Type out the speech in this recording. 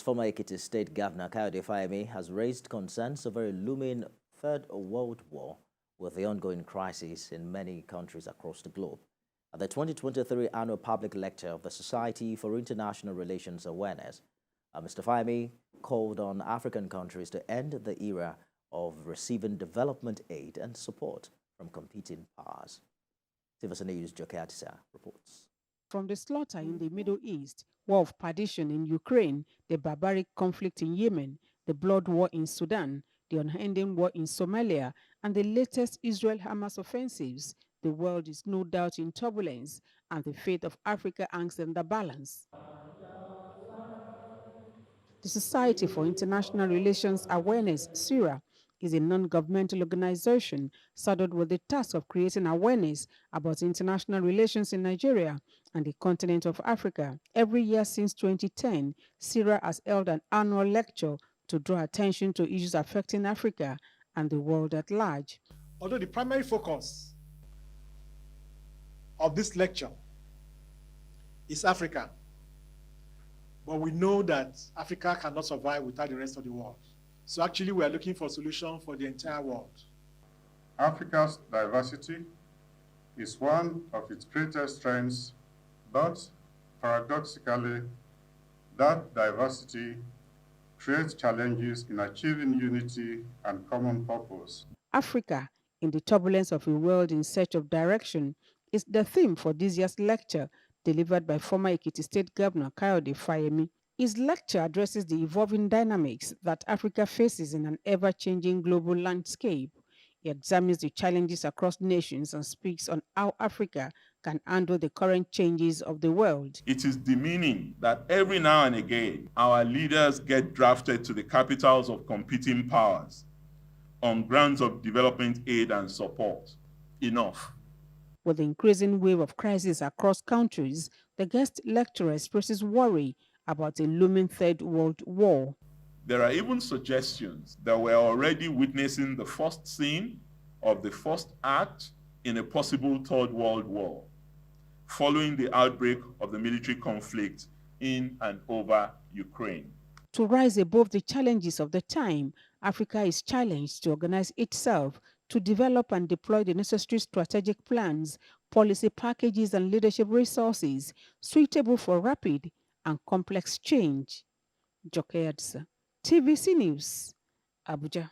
Former Ekiti State Governor KayodeFayemi has raised concerns over a looming Third World War with the ongoing crisis in many countries across the globe. At the 2023 annual public lecture of the Society for International Relations Awareness, Mr. Fayemi called on African countries to end the era of receiving development aid and support from competing powers. TVC News reports. From the slaughter in the Middle East, war of partition in Ukraine, the barbaric conflict in Yemen, the blood war in Sudan, the unending war in Somalia, and the latest Israel-Hamas offensives, the world is no doubt in turbulence, and the fate of Africa hangs in the balance. The Society for International Relations Awareness, SIRA, is a non-governmental organization saddled with the task of creating awareness about international relations in Nigeria and the continent of Africa. Every year since 2010, SIRA has held an annual lecture to draw attention to issues affecting Africa and the world at large. Although the primary focus of this lecture is Africa, but we know that Africa cannot survive without the rest of the world. So actually, we are looking for a solution for the entire world. Africa's diversity is one of its greatest strengths, but paradoxically, that diversity creates challenges in achieving unity and common purpose. Africa, in the turbulence of a world in search of direction, is the theme for this year's lecture, delivered by former Ekiti State Governor KayodeFayemi. His lecture addresses the evolving dynamics that Africa faces in an ever-changing global landscape. He examines the challenges across nations and speaks on how Africa can handle the current changes of the world. It is demeaning that every now and again, our leaders get drafted to the capitals of competing powers on grounds of development aid and support. Enough. With the increasing wave of crises across countries, the guest lecturer expresses worry about a looming Third World War. There are even suggestions that we're already witnessing the first scene of the first act in a possible Third World War, following the outbreak of the military conflict in and over Ukraine. To rise above the challenges of the time, Africa is challenged to organize itself to develop and deploy the necessary strategic plans, policy packages, and leadership resources suitable for rapid and complex change. Kayode, TVC News, Abuja.